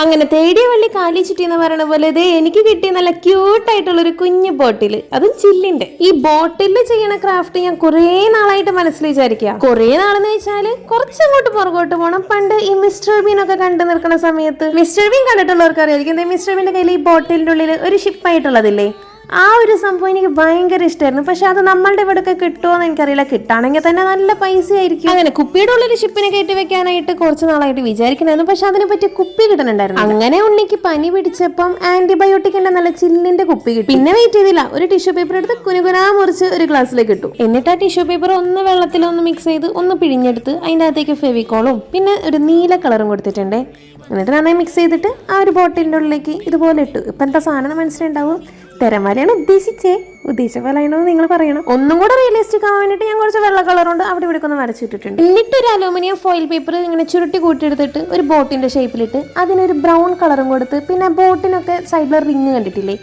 അങ്ങനെ തേടിയ വള്ളി കാലി ചുറ്റി എന്ന് പറയുന്ന പോലെ ഇതേ എനിക്ക് കിട്ടിയ നല്ല ക്യൂട്ടായിട്ടുള്ള ഒരു കുഞ്ഞു ബോട്ടിൽ, അതും ചില്ലിന്റെ. ഈ ബോട്ടിൽ ചെയ്യണ ക്രാഫ്റ്റ് ഞാൻ കുറേ നാളായിട്ട് മനസ്സിൽ വിചാരിക്കുക. കുറേ നാളെന്ന് വെച്ചാല് കുറച്ചങ്ങോട്ട് പുറകോട്ട് പോകണം. പണ്ട് ഈ മിസ്റ്റർ ബീൻ ഒക്കെ കണ്ടു നിൽക്കുന്ന സമയത്ത്, മിസ്റ്റർ ബീൻ കണ്ടിട്ടുള്ളവർക്ക് അറിയായിരിക്കും, മിസ്റ്റർ ബീന്റെ കയ്യിൽ ഈ ബോട്ടിലിന്റെ ഉള്ളിൽ ഒരു ഷിപ്പായിട്ടുള്ളതില്ലേ, ആ ഒരു സംഭവം എനിക്ക് ഭയങ്കര ഇഷ്ടമായിരുന്നു. പക്ഷെ അത് നമ്മളുടെ ഇവിടെ ഒക്കെ കിട്ടുമോ എന്ന് എനിക്കറിയില്ല. കിട്ടാണെങ്കിൽ തന്നെ നല്ല പൈസ ആയിരിക്കും. അങ്ങനെ കുപ്പിയുടെ ഉള്ളിൽ ഷിപ്പിനെ കയറ്റി വെക്കാനായിട്ട് കുറച്ച് നാളായിട്ട് വിചാരിക്കണമായിരുന്നു. പക്ഷെ അതിനെ പറ്റി കുപ്പി കിട്ടുന്നുണ്ടായിരുന്നു. അങ്ങനെ ഉണ്ണിക്ക് പനി പിടിച്ചപ്പം ആന്റിബയോട്ടിക്കിന്റെ നല്ല ചില്ലിന്റെ കുപ്പി കിട്ടി. പിന്നെ വെയിറ്റ് ചെയ്തില്ല, ഒരു ടിഷ്യൂ പേപ്പർ എടുത്ത് കുനുകുനാ മുറിച്ച് ഒരു ഗ്ലാസ്സിലേക്ക് ഇട്ടു. എന്നിട്ട് ആ ടിഷ്യൂ പേപ്പർ ഒന്ന് വെള്ളത്തിലൊന്ന് മിക്സ് ചെയ്ത് ഒന്ന് പിഴിഞ്ഞെടുത്ത് അതിൻ്റെ അകത്തേക്ക് ഫെവിക്കോളും പിന്നെ ഒരു നീല കളറും കൊടുത്തിട്ടുണ്ട്. എന്നിട്ട് നന്നായി മിക്സ് ചെയ്തിട്ട് ആ ഒരു ബോട്ടിലിന്റെ ഉള്ളിലേക്ക് ഇതുപോലെ ഇട്ടു. ഇപ്പൊ എന്താ സാധനം മനസ്സിലുണ്ടാവും, തിരമാലയാണ് ഉദ്ദേശിച്ച പോലെയാണോ നിങ്ങൾ പറയണം. ഒന്നും കൂടെ റിയലിസ്റ്റിക് ആവാൻ വേണ്ടിയിട്ട് ഞാൻ കുറച്ച് വെള്ള കളർ കൊണ്ട് അവിടെ ഇവിടെ ഒന്ന് വരച്ചിട്ടിട്ടുണ്ട്. എന്നിട്ട് ഒരു അലൂമിനിയം ഫോയിൽ പേപ്പർ ഇങ്ങനെ ചുരുട്ടി കൂട്ടിയെടുത്തിട്ട് ഒരു ബോട്ടിന്റെ ഷേപ്പിലിട്ട് അതിനൊരു ബ്രൗൺ കളറും കൊടുത്ത്, പിന്നെ ബോട്ടിനൊക്കെ സൈഡിലെ റിങ് കണ്ടിട്ടില്ലേ,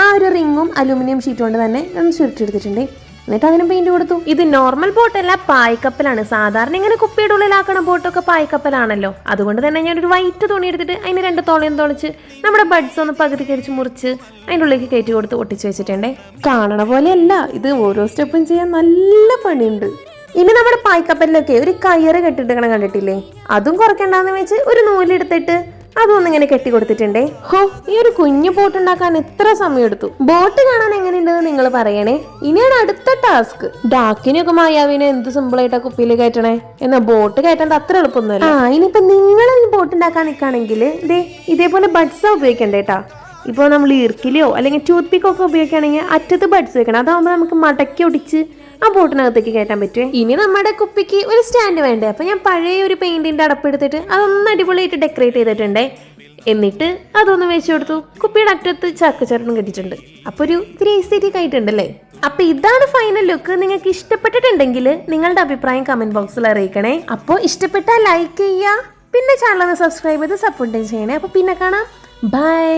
ആ ഒരു റിങ്ങും അലൂമിനിയം ഷീറ്റ് കൊണ്ട് തന്നെ ഒന്ന് ചുരുട്ടിയെടുത്തിട്ടുണ്ട്. എന്നിട്ട് അതിന് പെയിന്റ് കൊടുത്തു. ഇത് നോർമൽ ബോട്ടല്ല, പായ്ക്കപ്പലാണ്. സാധാരണ ഇങ്ങനെ കുപ്പിയുടെ ഉള്ളിലാക്കണ ബോട്ടൊക്കെ പായ്ക്കപ്പലാണല്ലോ. അതുകൊണ്ട് തന്നെ ഞാനൊരു വൈറ്റ് തുണി എടുത്തിട്ട് അതിന് 2 തോളയും തോളിച്ച് നമ്മുടെ ബഡ്സ് ഒന്ന് പകുതി കരിച്ച് മുറിച്ച് അതിൻ്റെ ഉള്ളിലേക്ക് കയറ്റി കൊടുത്ത് ഒട്ടിച്ച് വെച്ചിട്ടുണ്ടേ. കാണണ പോലെയല്ല, ഇത് ഓരോ സ്റ്റെപ്പും ചെയ്യാൻ നല്ല പണിയുണ്ട്. ഇനി നമ്മുടെ പായ്ക്കപ്പലിലൊക്കെ ഒരു കയറ് കെട്ടിട്ട് കണ്ടിട്ടില്ലേ, അതും കുറയ്ക്കണ്ടെന്ന് വെച്ച് ഒരു നൂലെടുത്തിട്ട് അതൊന്നും ഇങ്ങനെ കെട്ടി കൊടുത്തിട്ടുണ്ടേ. ഹോ, ഈ ഒരു കുഞ്ഞു ബോട്ട് ഉണ്ടാക്കാൻ എത്ര സമയം എടുത്തു. ബോട്ട് കാണാൻ എങ്ങനെയുണ്ടെന്ന് നിങ്ങൾ പറയണേ. ഇനിയാണ് അടുത്ത ടാസ്ക്. ഡാക്കിനൊക്കെ മായാവിനെ എന്ത് സിമ്പിൾ ആയിട്ടാ കുപ്പിയിൽ കയറ്റണേ, എന്നാ ബോട്ട് കയറ്റേണ്ട അത്ര എളുപ്പമൊന്നുമല്ല. ഇനിയിപ്പോ നിങ്ങൾ ഈ ബോട്ട് ഉണ്ടാക്കാൻ നിൽക്കുകയാണെങ്കിൽ ഇതേപോലെ ബഡ്സാ ഉപയോഗിക്കണ്ടേട്ടാ. ഇപ്പോൾ നമ്മൾ ഈർക്കിലോ അല്ലെങ്കിൽ ടൂത്ത് പിക്കോ ഒക്കെ ഉപയോഗിക്കുകയാണെങ്കിൽ അറ്റത്ത് ബഡ്സ് വെക്കണം. അതാകുമ്പോൾ നമുക്ക് മടക്കി ഒടിച്ച് ആ ബോട്ടിനകത്തേക്ക് കയറ്റാൻ പറ്റുമേ. ഇനി നമ്മുടെ കുപ്പിക്ക് ഒരു സ്റ്റാൻഡ് വേണ്ടേ. അപ്പൊ ഞാൻ പഴയ ഒരു പെയിന്റിന്റെ അടപ്പെടുത്തിട്ട് അതൊന്ന് അടിപൊളിയായിട്ട് ഡെക്കറേറ്റ് ചെയ്തിട്ടുണ്ടേ. എന്നിട്ട് അതൊന്ന് വെച്ച് കൊടുത്തു. കുപ്പിയുടെ അറ്റത്ത് ചക്കച്ചരടും കെട്ടിയിട്ടുണ്ട്. അപ്പൊ ഒരു ഗ്രേസ്തറ്റിക് ആയിട്ടുണ്ടല്ലേ. അപ്പൊ ഇതാണ് ഫൈനൽ ലുക്ക്. നിങ്ങൾക്ക് ഇഷ്ടപ്പെട്ടിട്ടുണ്ടെങ്കിൽ നിങ്ങളുടെ അഭിപ്രായം കമന്റ് ബോക്സിൽ അറിയിക്കണേ. അപ്പോൾ ഇഷ്ടപ്പെട്ടാൽ ലൈക്ക് ചെയ്യുക, പിന്നെ ചാനൽ ഒന്ന് സബ്സ്ക്രൈബ് ചെയ്ത് സപ്പോർട്ട് ചെയ്യണേ. അപ്പൊ പിന്നെ കാണാം. ബൈ.